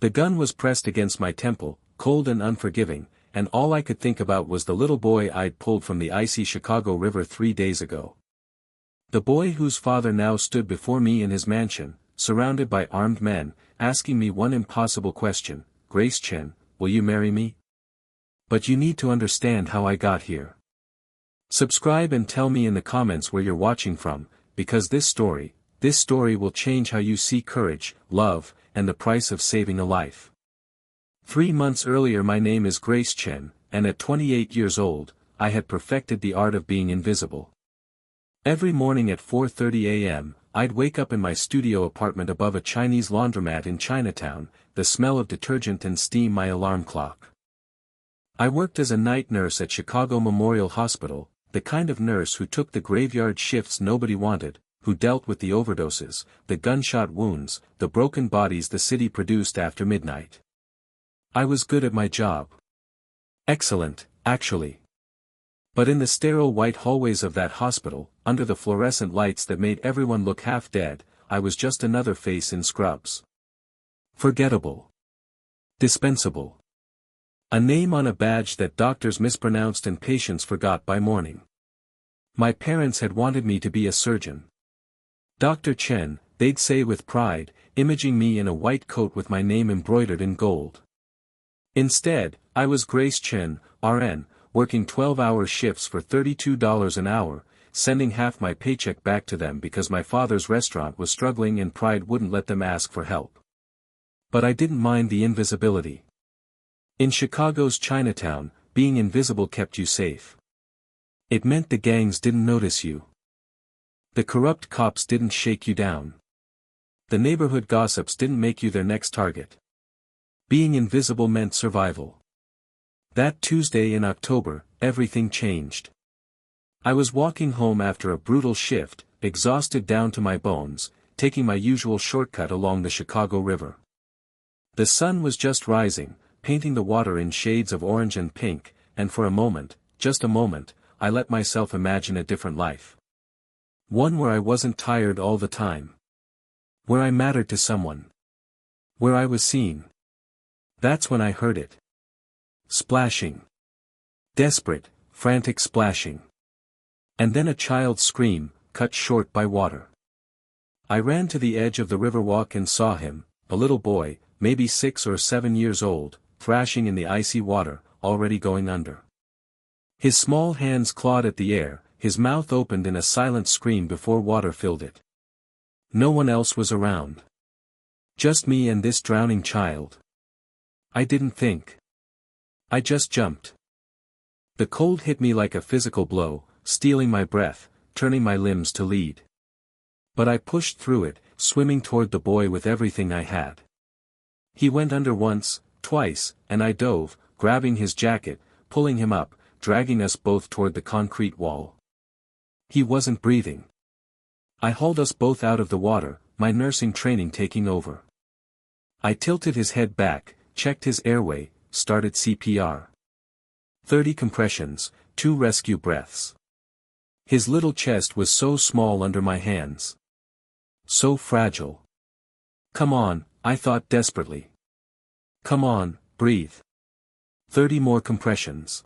The gun was pressed against my temple, cold and unforgiving, and all I could think about was the little boy I'd pulled from the icy Chicago River 3 days ago. The boy whose father now stood before me in his mansion, surrounded by armed men, asking me one impossible question: Grace Chen, will you marry me? But you need to understand how I got here. Subscribe and tell me in the comments where you're watching from, because this story will change how you see courage, love, and the price of saving a life. 3 months earlier, my name is Grace Chen, and at 28 years old, I had perfected the art of being invisible. Every morning at 4:30 a.m., I'd wake up in my studio apartment above a Chinese laundromat in Chinatown, the smell of detergent and steam my alarm clock. I worked as a night nurse at Chicago Memorial Hospital, the kind of nurse who took the graveyard shifts nobody wanted, who dealt with the overdoses, the gunshot wounds, the broken bodies the city produced after midnight. I was good at my job. Excellent, actually. But in the sterile white hallways of that hospital, under the fluorescent lights that made everyone look half dead, I was just another face in scrubs. Forgettable. Dispensable. A name on a badge that doctors mispronounced and patients forgot by morning. My parents had wanted me to be a surgeon. Dr. Chen, they'd say with pride, imaging me in a white coat with my name embroidered in gold. Instead, I was Grace Chen, RN, working 12-hour shifts for $32 an hour, sending half my paycheck back to them because my father's restaurant was struggling and pride wouldn't let them ask for help. But I didn't mind the invisibility. In Chicago's Chinatown, being invisible kept you safe. It meant the gangs didn't notice you. The corrupt cops didn't shake you down. The neighborhood gossips didn't make you their next target. Being invisible meant survival. That Tuesday in October, everything changed. I was walking home after a brutal shift, exhausted down to my bones, taking my usual shortcut along the Chicago River. The sun was just rising, painting the water in shades of orange and pink, and for a moment, just a moment, I let myself imagine a different life. One where I wasn't tired all the time. Where I mattered to someone. Where I was seen. That's when I heard it. Splashing. Desperate, frantic splashing. And then a child's scream, cut short by water. I ran to the edge of the riverwalk and saw him, a little boy, maybe 6 or 7 years old, thrashing in the icy water, already going under. His small hands clawed at the air, his mouth opened in a silent scream before water filled it. No one else was around. Just me and this drowning child. I didn't think. I just jumped. The cold hit me like a physical blow, stealing my breath, turning my limbs to lead. But I pushed through it, swimming toward the boy with everything I had. He went under once, twice, and I dove, grabbing his jacket, pulling him up, dragging us both toward the concrete wall. He wasn't breathing. I hauled us both out of the water, my nursing training taking over. I tilted his head back, checked his airway, started CPR. 30 compressions, 2 rescue breaths. His little chest was so small under my hands. So fragile. Come on, I thought desperately. Come on, breathe. 30 more compressions.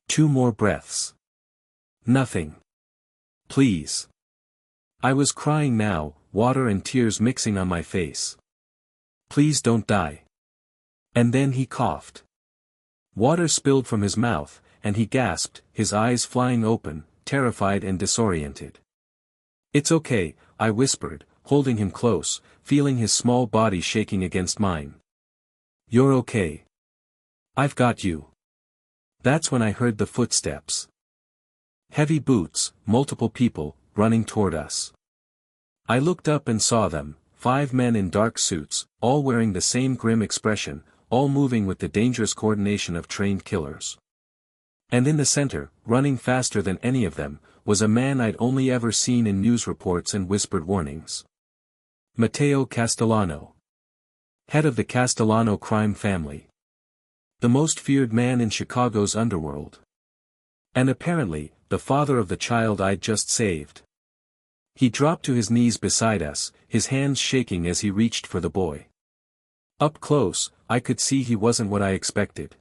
2 more breaths. Nothing. Please. I was crying now, water and tears mixing on my face. Please don't die. And then he coughed. Water spilled from his mouth, and he gasped, his eyes flying open, terrified and disoriented. It's okay, I whispered, holding him close, feeling his small body shaking against mine. You're okay. I've got you. That's when I heard the footsteps. Heavy boots, multiple people, running toward us. I looked up and saw them, 5 men in dark suits, all wearing the same grim expression, all moving with the dangerous coordination of trained killers. And in the center, running faster than any of them, was a man I'd only ever seen in news reports and whispered warnings. Matteo Castellano. Head of the Castellano crime family. The most feared man in Chicago's underworld. And apparently, the father of the child I'd just saved. He dropped to his knees beside us, his hands shaking as he reached for the boy. Up close, I could see he wasn't what I expected.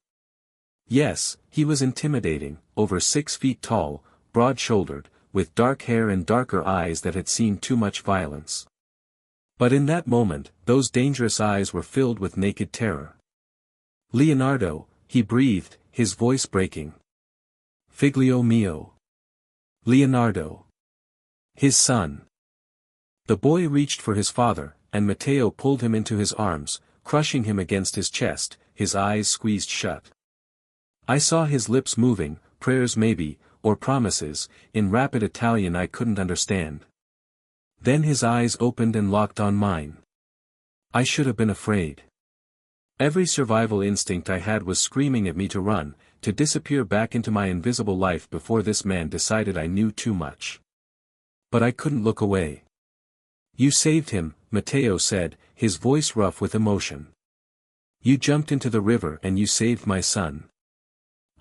Yes, he was intimidating, over 6 feet tall, broad-shouldered, with dark hair and darker eyes that had seen too much violence. But in that moment, those dangerous eyes were filled with naked terror. "Leonardo," he breathed, his voice breaking. "Figlio mio. Leonardo. His son." The boy reached for his father, and Matteo pulled him into his arms, crushing him against his chest, his eyes squeezed shut. I saw his lips moving, prayers maybe, or promises, in rapid Italian I couldn't understand. Then his eyes opened and locked on mine. I should have been afraid. Every survival instinct I had was screaming at me to run, to disappear back into my invisible life before this man decided I knew too much. But I couldn't look away. "You saved him," Matteo said, his voice rough with emotion. "You jumped into the river and you saved my son."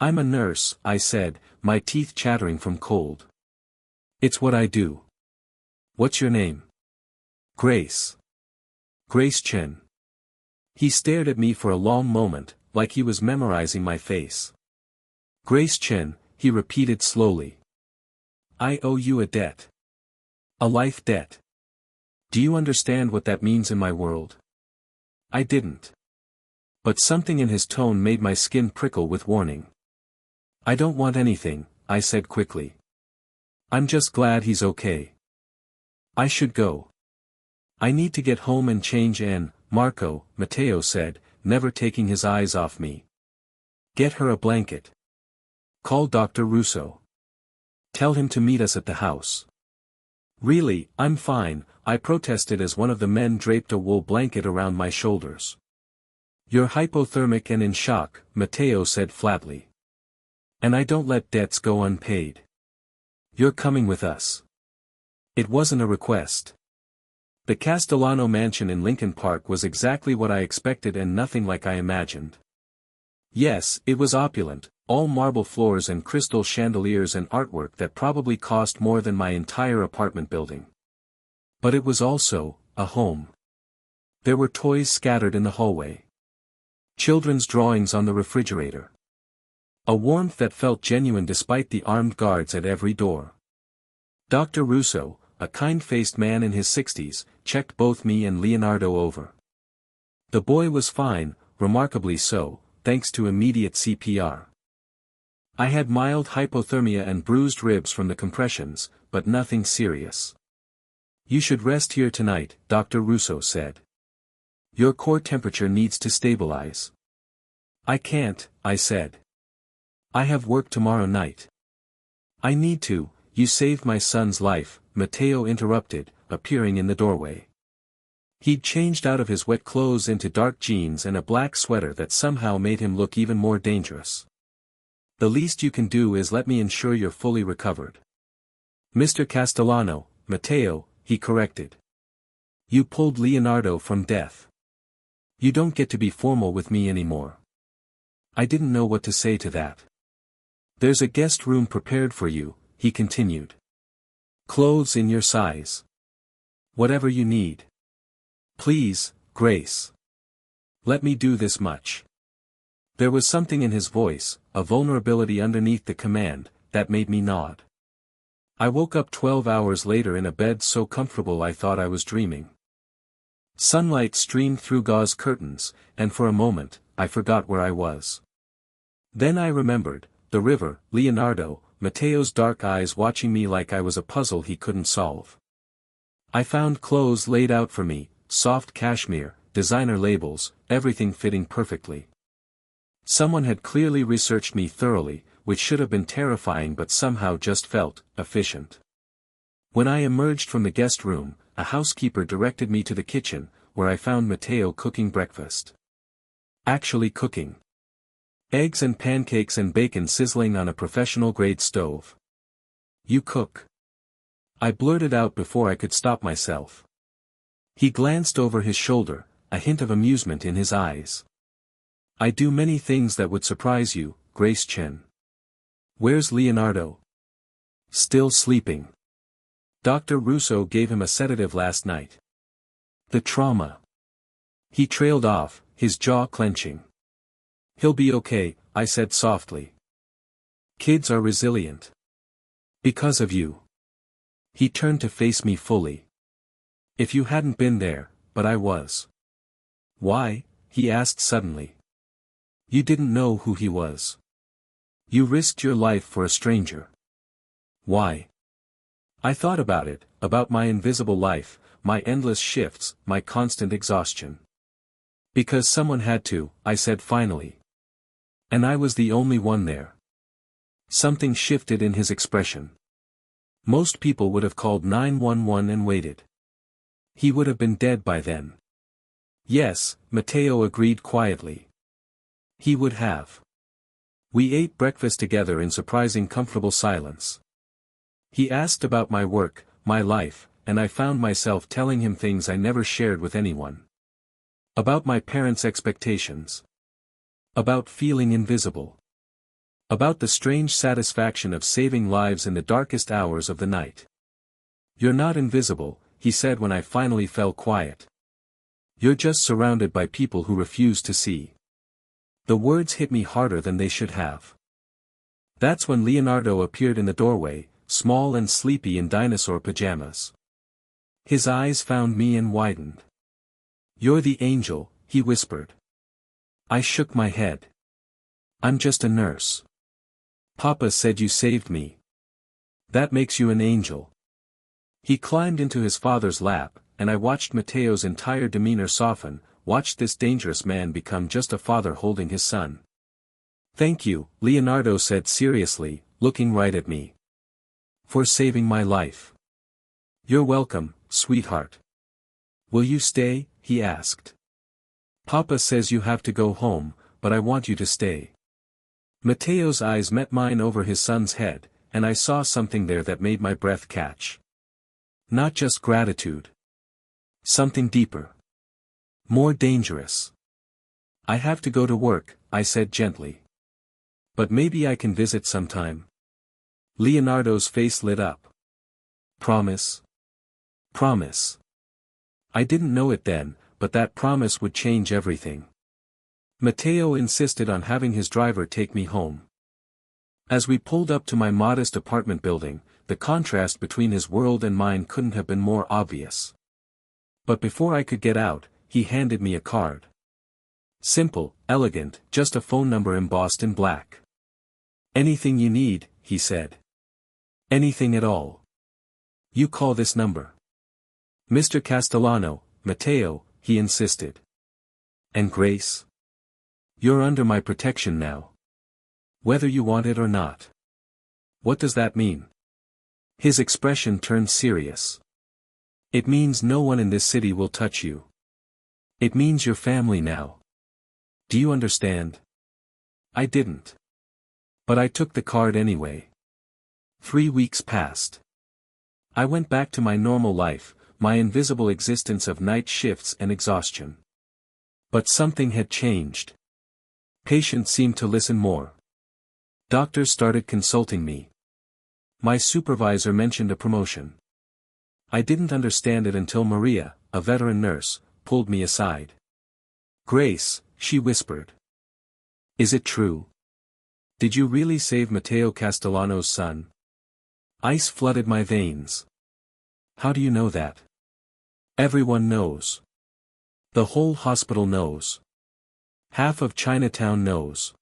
"I'm a nurse," I said, my teeth chattering from cold. "It's what I do." "What's your name?" "Grace. Grace Chen." He stared at me for a long moment, like he was memorizing my face. "Grace Chen," he repeated slowly. "I owe you a debt. A life debt. Do you understand what that means in my world?" I didn't. But something in his tone made my skin prickle with warning. "I don't want anything," I said quickly. "I'm just glad he's okay. I should go. I need to get home and change and, Marco," Matteo said, never taking his eyes off me. "Get her a blanket. Call Dr. Russo. Tell him to meet us at the house." "Really, I'm fine," I protested as one of the men draped a wool blanket around my shoulders. "You're hypothermic and in shock," Matteo said flatly. "And I don't let debts go unpaid. You're coming with us." It wasn't a request. The Castellano mansion in Lincoln Park was exactly what I expected and nothing like I imagined. Yes, it was opulent, all marble floors and crystal chandeliers and artwork that probably cost more than my entire apartment building. But it was also a home. There were toys scattered in the hallway. Children's drawings on the refrigerator. A warmth that felt genuine despite the armed guards at every door. Dr. Russo, a kind-faced man in his 60s, checked both me and Leonardo over. The boy was fine, remarkably so, thanks to immediate CPR. I had mild hypothermia and bruised ribs from the compressions, but nothing serious. "You should rest here tonight," Dr. Russo said. "Your core temperature needs to stabilize." "I can't," I said. "I have work tomorrow night." "I need to. You saved my son's life," Matteo interrupted, appearing in the doorway. He'd changed out of his wet clothes into dark jeans and a black sweater that somehow made him look even more dangerous. "The least you can do is let me ensure you're fully recovered." "Mr. Castellano, Matteo," he corrected. "You pulled Leonardo from death. You don't get to be formal with me anymore." I didn't know what to say to that. "There's a guest room prepared for you," he continued. "Clothes in your size. Whatever you need. Please, Grace. Let me do this much." There was something in his voice, a vulnerability underneath the command, that made me nod. I woke up 12 hours later in a bed so comfortable I thought I was dreaming. Sunlight streamed through gauze curtains, and for a moment, I forgot where I was. Then I remembered, the river, Leonardo, Matteo's dark eyes watching me like I was a puzzle he couldn't solve. I found clothes laid out for me, soft cashmere, designer labels, everything fitting perfectly. Someone had clearly researched me thoroughly, which should have been terrifying but somehow just felt efficient. When I emerged from the guest room, a housekeeper directed me to the kitchen, where I found Matteo cooking breakfast. Actually cooking. Eggs and pancakes and bacon sizzling on a professional-grade stove. "You cook?" I blurted out before I could stop myself. He glanced over his shoulder, a hint of amusement in his eyes. "I do many things that would surprise you, Grace Chen." "Where's Leonardo?" "Still sleeping. Dr. Russo gave him a sedative last night." "The trauma." He trailed off, his jaw clenching. "He'll be okay," I said softly. "Kids are resilient. Because of you." He turned to face me fully. "If you hadn't been there, but I was." "Why?" he asked suddenly. "You didn't know who he was. You risked your life for a stranger." "Why?" I thought about it, about my invisible life, my endless shifts, my constant exhaustion. "Because someone had to," I said finally. "And I was the only one there." Something shifted in his expression. Most people would have called 911 and waited. He would have been dead by then. "Yes," Matteo agreed quietly. "He would have." We ate breakfast together in surprising comfortable silence. He asked about my work, my life, and I found myself telling him things I never shared with anyone. About my parents' expectations. About feeling invisible. About the strange satisfaction of saving lives in the darkest hours of the night. "You're not invisible," he said when I finally fell quiet. "You're just surrounded by people who refuse to see." The words hit me harder than they should have. That's when Leonardo appeared in the doorway, small and sleepy in dinosaur pajamas. His eyes found me and widened. "You're the angel," he whispered. I shook my head. "I'm just a nurse." "Papa said you saved me." "That makes you an angel." He climbed into his father's lap, and I watched Matteo's entire demeanor soften, watched this dangerous man become just a father holding his son. "Thank you," Leonardo said seriously, looking right at me. "For saving my life." "You're welcome, sweetheart." "Will you stay?" he asked. "Papa says you have to go home, but I want you to stay." Matteo's eyes met mine over his son's head, and I saw something there that made my breath catch. Not just gratitude. Something deeper. More dangerous. "I have to go to work," I said gently. "But maybe I can visit sometime." Leonardo's face lit up. "Promise?" "Promise." I didn't know it then, but that promise would change everything. Matteo insisted on having his driver take me home. As we pulled up to my modest apartment building, the contrast between his world and mine couldn't have been more obvious. But before I could get out, he handed me a card. Simple, elegant, just a phone number embossed in black. "Anything you need," he said. "Anything at all. You call this number." "Mr. Castellano, Matteo," he insisted. "And Grace? You're under my protection now. Whether you want it or not." "What does that mean?" His expression turned serious. "It means no one in this city will touch you. It means you're family now. Do you understand?" I didn't. But I took the card anyway. 3 weeks passed. I went back to my normal life, my invisible existence of night shifts and exhaustion. But something had changed. Patients seemed to listen more. Doctors started consulting me. My supervisor mentioned a promotion. I didn't understand it until Maria, a veteran nurse, pulled me aside. "Grace," she whispered. "Is it true? Did you really save Matteo Castellano's son?" Ice flooded my veins. "How do you know that?" "Everyone knows. The whole hospital knows. Half of Chinatown knows."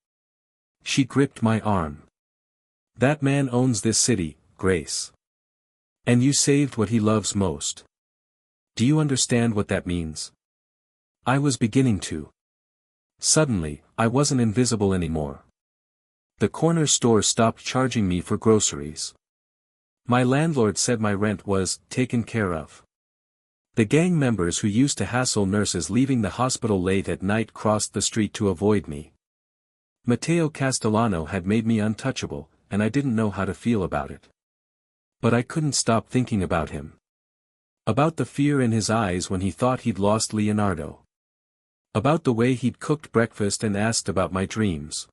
She gripped my arm. "That man owns this city, Grace. And you saved what he loves most. Do you understand what that means?" I was beginning to. Suddenly, I wasn't invisible anymore. The corner store stopped charging me for groceries. My landlord said my rent was taken care of. The gang members who used to hassle nurses leaving the hospital late at night crossed the street to avoid me. Matteo Castellano had made me untouchable, and I didn't know how to feel about it. But I couldn't stop thinking about him. About the fear in his eyes when he thought he'd lost Leonardo. About the way he'd cooked breakfast and asked about my dreams.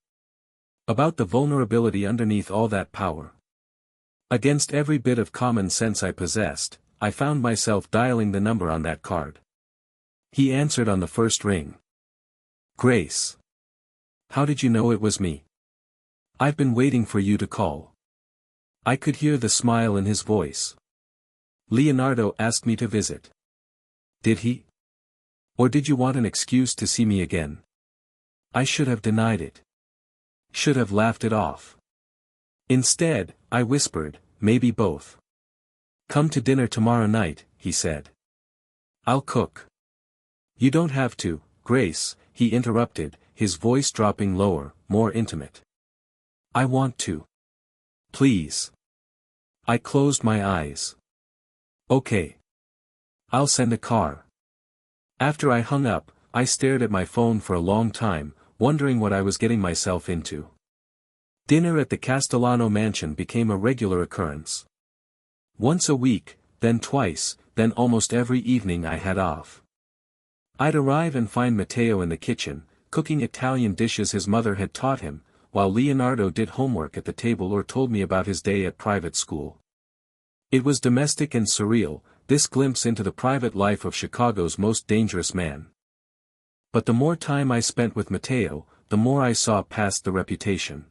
About the vulnerability underneath all that power. Against every bit of common sense I possessed, I found myself dialing the number on that card. He answered on the first ring. Grace. How did you know it was me? I've been waiting for you to call. I could hear the smile in his voice. Leonardo asked me to visit. Did he? Or did you want an excuse to see me again? I should have denied it. Should have laughed it off. Instead, I whispered, maybe both. Come to dinner tomorrow night, he said. I'll cook. You don't have to, Grace, he interrupted, his voice dropping lower, more intimate. I want to. Please. I closed my eyes. Okay. I'll send a car. After I hung up, I stared at my phone for a long time, wondering what I was getting myself into. Dinner at the Castellano mansion became a regular occurrence. Once a week, then twice, then almost every evening I had off. I'd arrive and find Matteo in the kitchen, cooking Italian dishes his mother had taught him, while Leonardo did homework at the table or told me about his day at private school. It was domestic and surreal, this glimpse into the private life of Chicago's most dangerous man. But the more time I spent with Matteo, the more I saw past the reputation.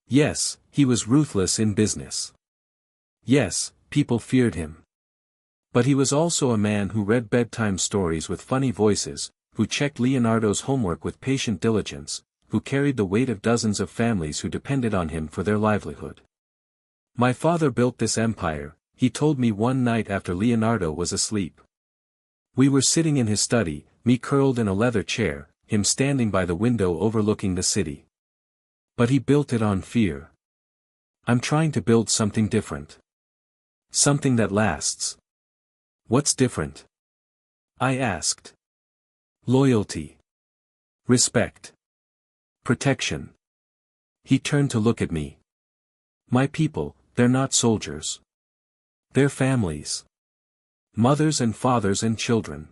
Yes, he was ruthless in business. Yes, people feared him. But he was also a man who read bedtime stories with funny voices, who checked Leonardo's homework with patient diligence, who carried the weight of dozens of families who depended on him for their livelihood. My father built this empire, he told me one night after Leonardo was asleep. We were sitting in his study, me curled in a leather chair, him standing by the window overlooking the city. But he built it on fear. I'm trying to build something different. Something that lasts. What's different? I asked. Loyalty. Respect. Protection. He turned to look at me. My people, they're not soldiers. They're families. Mothers and fathers and children.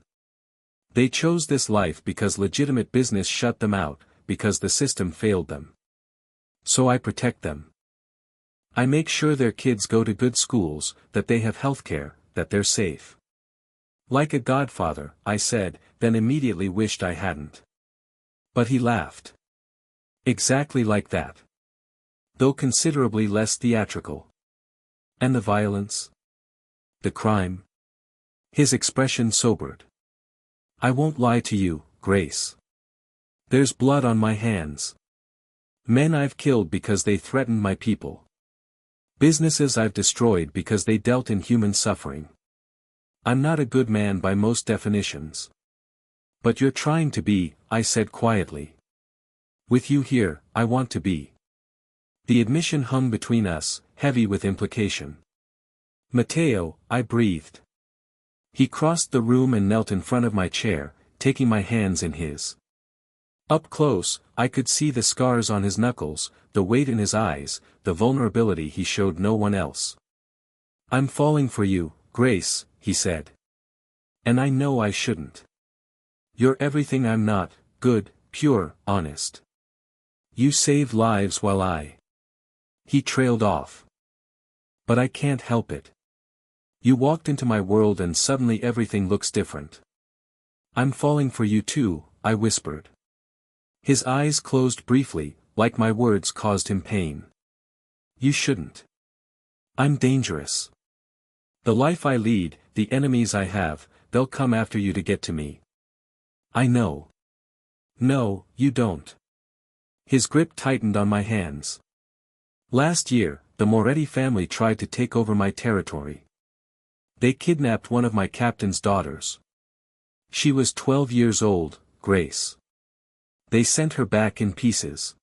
They chose this life because legitimate business shut them out, because the system failed them. So I protect them. I make sure their kids go to good schools, that they have healthcare, that they're safe. Like a godfather, I said, then immediately wished I hadn't. But he laughed. Exactly like that. Though considerably less theatrical. And the violence? The crime? His expression sobered. I won't lie to you, Grace. There's blood on my hands. Men I've killed because they threatened my people. Businesses I've destroyed because they dealt in human suffering. I'm not a good man by most definitions. But you're trying to be, I said quietly. With you here, I want to be. The admission hung between us, heavy with implication. Matteo, I breathed. He crossed the room and knelt in front of my chair, taking my hands in his. Up close, I could see the scars on his knuckles, the weight in his eyes, the vulnerability he showed no one else. I'm falling for you, Grace, he said. And I know I shouldn't. You're everything I'm not, good, pure, honest. You saved lives while I. He trailed off. But I can't help it. You walked into my world and suddenly everything looks different. I'm falling for you too, I whispered. His eyes closed briefly, like my words caused him pain. You shouldn't. I'm dangerous. The life I lead, the enemies I have, they'll come after you to get to me. I know. No, you don't. His grip tightened on my hands. Last year, the Moretti family tried to take over my territory. They kidnapped one of my captain's daughters. She was 12 years old, Grace. They sent her back in pieces.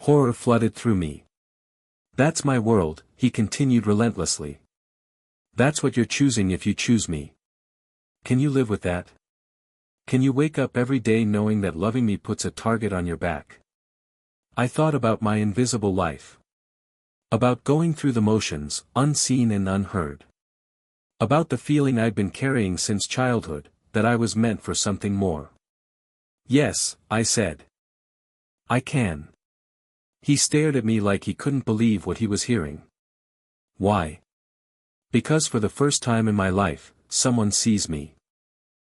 Horror flooded through me. That's my world, he continued relentlessly. That's what you're choosing if you choose me. Can you live with that? Can you wake up every day knowing that loving me puts a target on your back? I thought about my invisible life. About going through the motions, unseen and unheard. About the feeling I'd been carrying since childhood, that I was meant for something more. Yes, I said. I can. He stared at me like he couldn't believe what he was hearing. Why? Because for the first time in my life, someone sees me.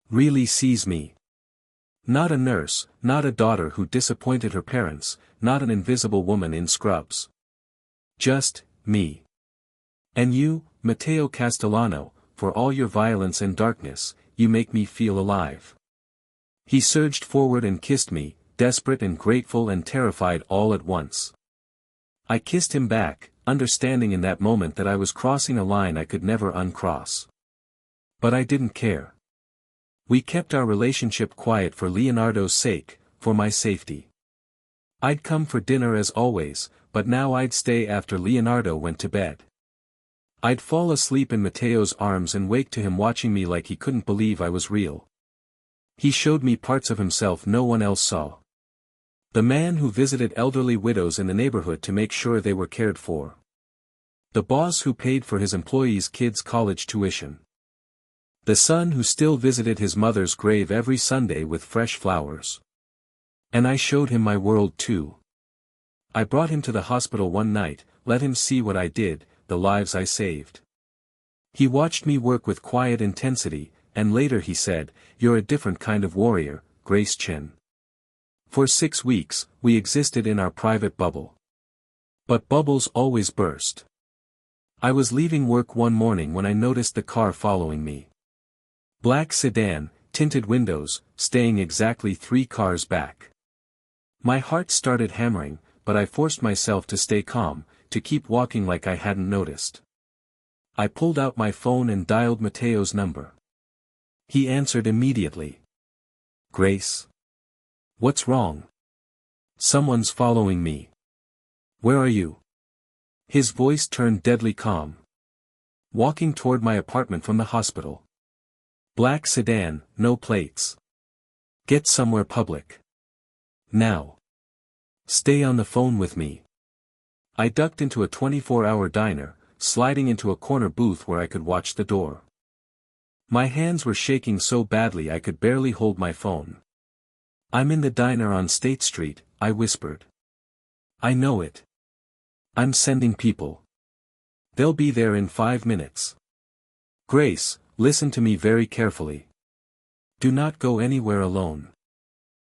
Really sees me. Not a nurse, not a daughter who disappointed her parents, not an invisible woman in scrubs. Just, me. And you, Matteo Castellano, for all your violence and darkness, you make me feel alive. He surged forward and kissed me, desperate and grateful and terrified all at once. I kissed him back, understanding in that moment that I was crossing a line I could never uncross. But I didn't care. We kept our relationship quiet for Leonardo's sake, for my safety. I'd come for dinner as always, but now I'd stay after Leonardo went to bed. I'd fall asleep in Matteo's arms and wake to him watching me like he couldn't believe I was real. He showed me parts of himself no one else saw. The man who visited elderly widows in the neighborhood to make sure they were cared for. The boss who paid for his employees' kids' college tuition. The son who still visited his mother's grave every Sunday with fresh flowers. And I showed him my world too. I brought him to the hospital one night, let him see what I did, the lives I saved. He watched me work with quiet intensity, and later he said, "You're a different kind of warrior, Grace Chen." For 6 weeks, we existed in our private bubble. But bubbles always burst. I was leaving work one morning when I noticed the car following me. Black sedan, tinted windows, staying exactly 3 cars back. My heart started hammering, but I forced myself to stay calm, to keep walking like I hadn't noticed. I pulled out my phone and dialed Matteo's number. He answered immediately. "Grace? What's wrong? Someone's following me. Where are you?" His voice turned deadly calm. "Walking toward my apartment from the hospital. Black sedan, no plates. Get somewhere public. Now. Stay on the phone with me." I ducked into a 24-hour diner, sliding into a corner booth where I could watch the door. My hands were shaking so badly I could barely hold my phone. "I'm in the diner on State Street," I whispered. "I know it. I'm sending people. They'll be there in 5 minutes. Grace, listen to me very carefully. Do not go anywhere alone.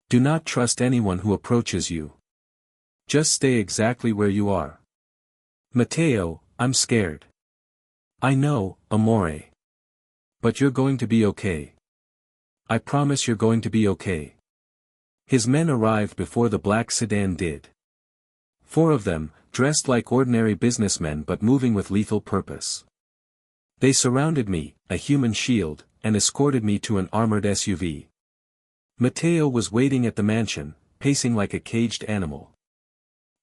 Do not trust anyone who approaches you. Just stay exactly where you are. Matteo, I'm scared. I know, amore. But you're going to be okay. I promise you're going to be okay." His men arrived before the black sedan did. 4 of them, dressed like ordinary businessmen but moving with lethal purpose. They surrounded me, a human shield, and escorted me to an armored SUV. Matteo was waiting at the mansion, pacing like a caged animal.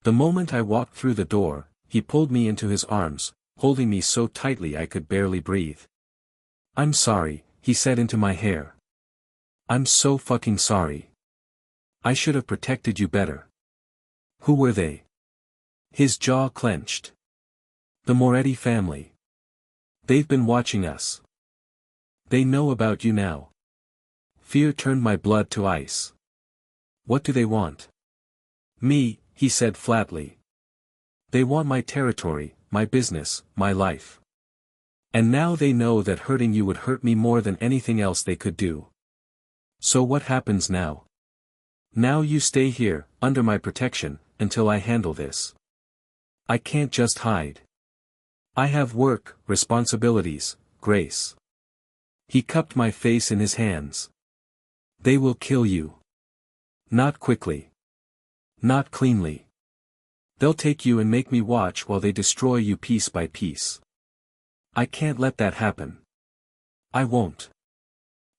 The moment I walked through the door, he pulled me into his arms, holding me so tightly I could barely breathe. "I'm sorry," he said into my hair. "I'm so fucking sorry. I should have protected you better." "Who were they?" His jaw clenched. "The Moretti family. They've been watching us. They know about you now." Fear turned my blood to ice. "What do they want?" "Me," he said flatly. "They want my territory, my business, my life. And now they know that hurting you would hurt me more than anything else they could do. So what happens now? Now you stay here, under my protection, until I handle this. I can't just hide. I have work, responsibilities, Grace." He cupped my face in his hands. "They will kill you. Not quickly. Not cleanly. They'll take you and make me watch while they destroy you piece by piece. I can't let that happen. I won't."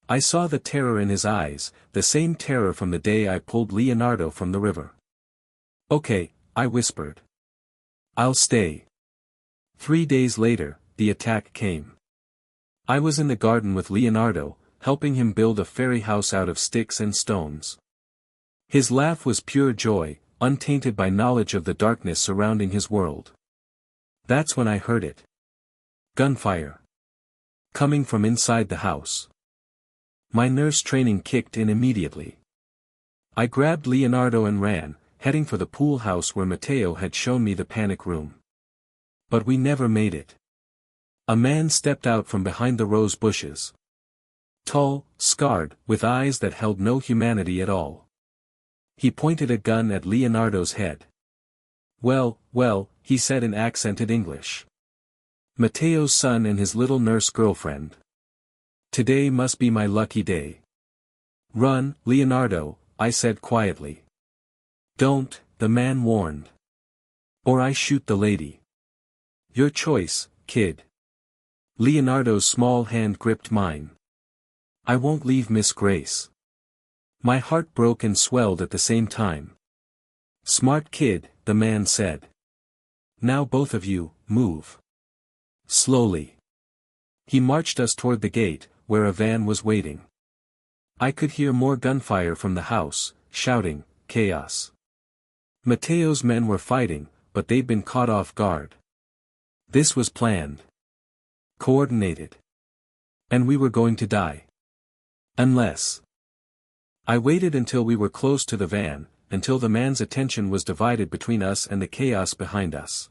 I saw the terror in his eyes, the same terror from the day I pulled Leonardo from the river. "Okay," I whispered. "I'll stay." 3 days later, the attack came. I was in the garden with Leonardo, helping him build a fairy house out of sticks and stones. His laugh was pure joy, untainted by knowledge of the darkness surrounding his world. That's when I heard it. Gunfire. Coming from inside the house. My nurse training kicked in immediately. I grabbed Leonardo and ran, heading for the pool house where Matteo had shown me the panic room. But we never made it. A man stepped out from behind the rose bushes. Tall, scarred, with eyes that held no humanity at all. He pointed a gun at Leonardo's head. "Well, well," he said in accented English. "Matteo's son and his little nurse girlfriend. Today must be my lucky day." "Run, Leonardo," I said quietly. "Don't," the man warned. "Or I shoot the lady." "Your choice, kid." Leonardo's small hand gripped mine. "I won't leave Miss Grace." My heart broke and swelled at the same time. "Smart kid," the man said. "Now both of you, move." Slowly. He marched us toward the gate, where a van was waiting. I could hear more gunfire from the house, shouting, chaos. Matteo's men were fighting, but they'd been caught off guard. This was planned. Coordinated. And we were going to die. Unless. I waited until we were close to the van, until the man's attention was divided between us and the chaos behind us.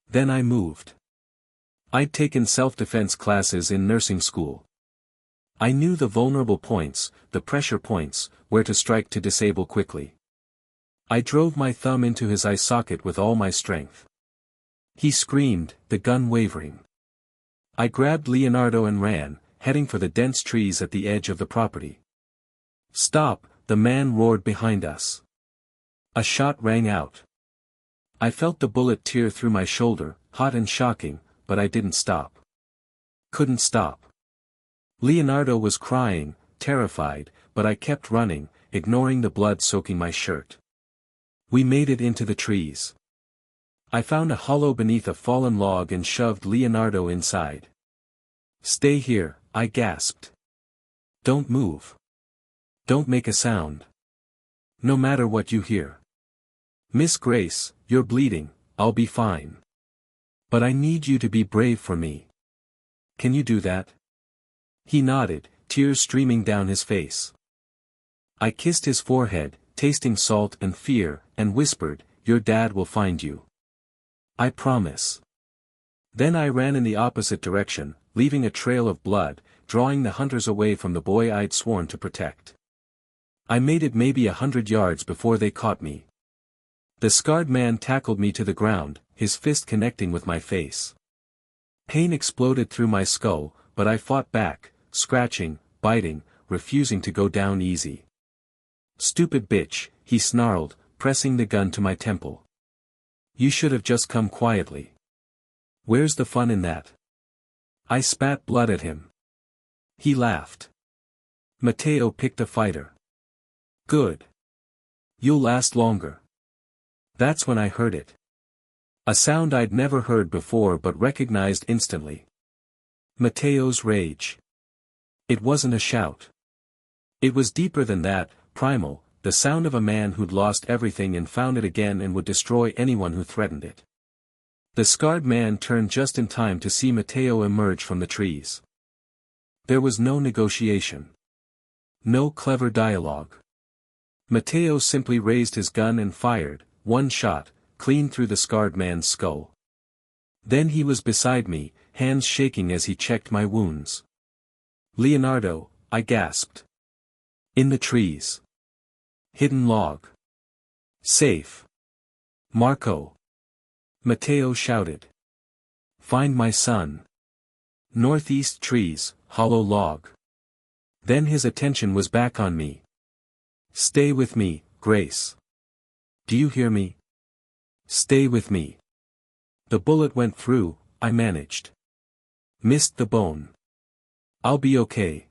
Then I moved. I'd taken self-defense classes in nursing school. I knew the vulnerable points, the pressure points, where to strike to disable quickly. I drove my thumb into his eye socket with all my strength. He screamed, the gun wavering. I grabbed Leonardo and ran, heading for the dense trees at the edge of the property. "Stop," the man roared behind us. A shot rang out. I felt the bullet tear through my shoulder, hot and shocking, but I didn't stop. Couldn't stop. Leonardo was crying, terrified, but I kept running, ignoring the blood soaking my shirt. We made it into the trees. I found a hollow beneath a fallen log and shoved Leonardo inside. "Stay here," I gasped. "Don't move. Don't make a sound. No matter what you hear. Miss Grace, you're bleeding, I'll be fine. But I need you to be brave for me. Can you do that?" He nodded, tears streaming down his face. I kissed his forehead, tasting salt and fear, and whispered, "Your dad will find you. I promise." Then I ran in the opposite direction, leaving a trail of blood, drawing the hunters away from the boy I'd sworn to protect. I made it maybe 100 yards before they caught me. The scarred man tackled me to the ground, his fist connecting with my face. Pain exploded through my skull, but I fought back, scratching, biting, refusing to go down easy. "Stupid bitch," he snarled, pressing the gun to my temple. "You should have just come quietly. Where's the fun in that?" I spat blood at him. He laughed. "Matteo picked a fighter. Good. You'll last longer." That's when I heard it. A sound I'd never heard before but recognized instantly. Matteo's rage. It wasn't a shout. It was deeper than that, primal, the sound of a man who'd lost everything and found it again and would destroy anyone who threatened it. The scarred man turned just in time to see Matteo emerge from the trees. There was no negotiation. No clever dialogue. Matteo simply raised his gun and fired, one shot, clean through the scarred man's skull. Then he was beside me, hands shaking as he checked my wounds. "Leonardo," I gasped. "In the trees. Hidden log. Safe. Marco." Matteo shouted. "Find my son. Northeast trees, hollow log." Then his attention was back on me. "Stay with me, Grace. Do you hear me? Stay with me." The bullet went through, I managed. Missed the bone. "I'll be okay.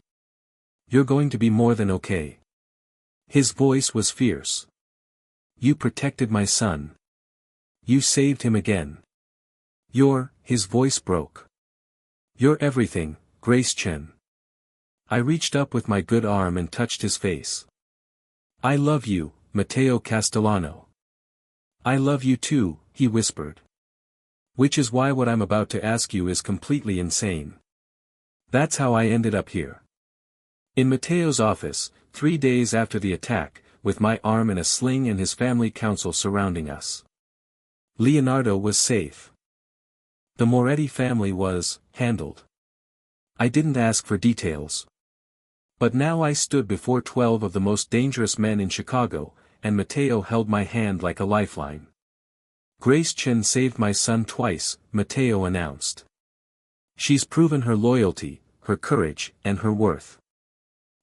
You're going to be more than okay." His voice was fierce. "You protected my son. You saved him again. His voice broke. "You're everything, Grace Chen." I reached up with my good arm and touched his face. "I love you, Matteo Castellano." "I love you too," he whispered. "Which is why what I'm about to ask you is completely insane. That's how I ended up here. In Matteo's office, 3 days after the attack, with my arm in a sling and his family council surrounding us. Leonardo was safe. The Moretti family was handled. I didn't ask for details. But now I stood before 12 of the most dangerous men in Chicago, and Matteo held my hand like a lifeline. Grace Chen saved my son twice, Matteo announced. She's proven her loyalty, her courage, and her worth.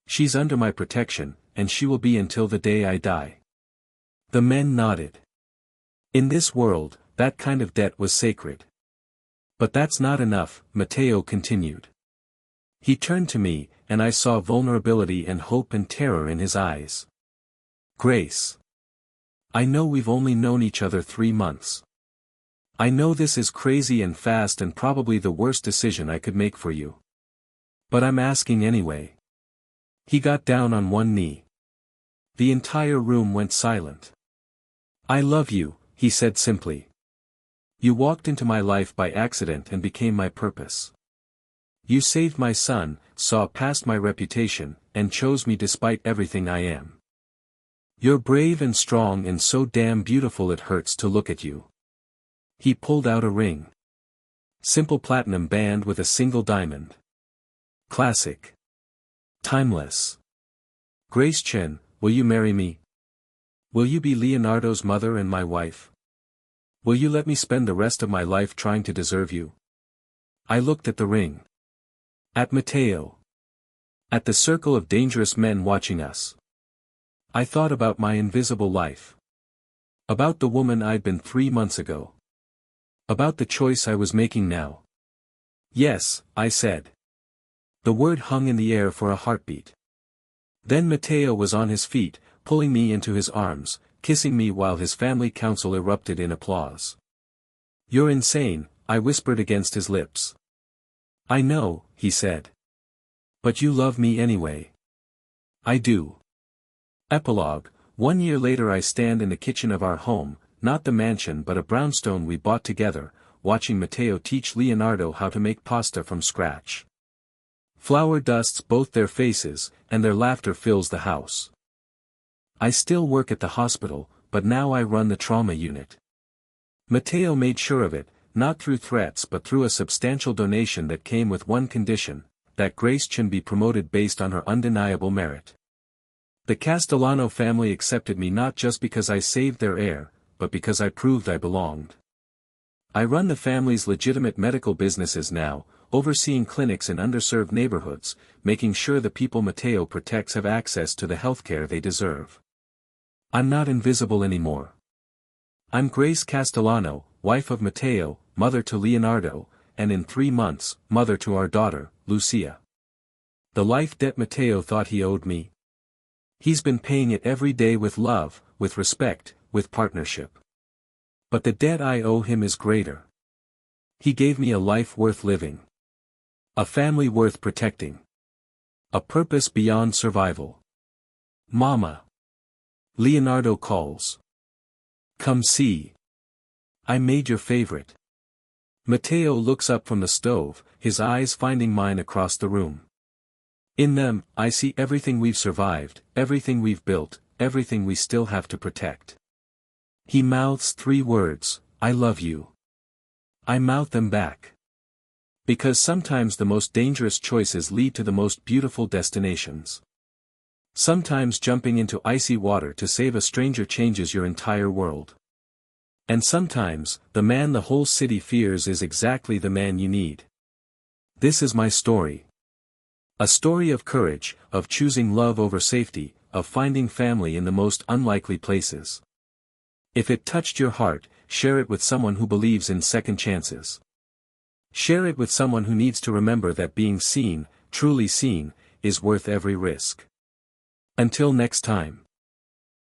She's under my protection, and she will be until the day I die. The men nodded. In this world, that kind of debt was sacred. But that's not enough, Matteo continued. He turned to me, and I saw vulnerability and hope and terror in his eyes. Grace. I know we've only known each other 3 months. I know this is crazy and fast and probably the worst decision I could make for you. But I'm asking anyway. He got down on one knee. The entire room went silent. I love you, he said simply. You walked into my life by accident and became my purpose. You saved my son, saw past my reputation, and chose me despite everything I am. You're brave and strong and so damn beautiful it hurts to look at you. He pulled out a ring. Simple platinum band with a single diamond. Classic. Timeless. Grace Chen, will you marry me? Will you be Leonardo's mother and my wife? Will you let me spend the rest of my life trying to deserve you? I looked at the ring. At Matteo. At the circle of dangerous men watching us. I thought about my invisible life. About the woman I'd been 3 months ago. About the choice I was making now. Yes, I said. The word hung in the air for a heartbeat. Then Matteo was on his feet, pulling me into his arms, kissing me while his family council erupted in applause. You're insane, I whispered against his lips. I know, he said. But you love me anyway. I do. Epilogue. 1 year later I stand in the kitchen of our home, not the mansion but a brownstone we bought together, watching Matteo teach Leonardo how to make pasta from scratch. Flour dusts both their faces, and their laughter fills the house. I still work at the hospital, but now I run the trauma unit. Matteo made sure of it, not through threats but through a substantial donation that came with one condition, that Grace Chen be promoted based on her undeniable merit. The Castellano family accepted me not just because I saved their heir, but because I proved I belonged. I run the family's legitimate medical businesses now, overseeing clinics in underserved neighborhoods, making sure the people Matteo protects have access to the healthcare they deserve. I'm not invisible anymore. I'm Grace Castellano, wife of Matteo, mother to Leonardo, and in 3 months, mother to our daughter, Lucia. The life debt Matteo thought he owed me. He's been paying it every day with love, with respect, with partnership. But the debt I owe him is greater. He gave me a life worth living. A family worth protecting. A purpose beyond survival. Mama. Leonardo calls. Come see. I made your favorite. Matteo looks up from the stove, his eyes finding mine across the room. In them, I see everything we've survived, everything we've built, everything we still have to protect. He mouths 3 words, I love you. I mouth them back. Because sometimes the most dangerous choices lead to the most beautiful destinations. Sometimes jumping into icy water to save a stranger changes your entire world. And sometimes, the man the whole city fears is exactly the man you need. This is my story. A story of courage, of choosing love over safety, of finding family in the most unlikely places. If it touched your heart, share it with someone who believes in second chances. Share it with someone who needs to remember that being seen, truly seen, is worth every risk. Until next time.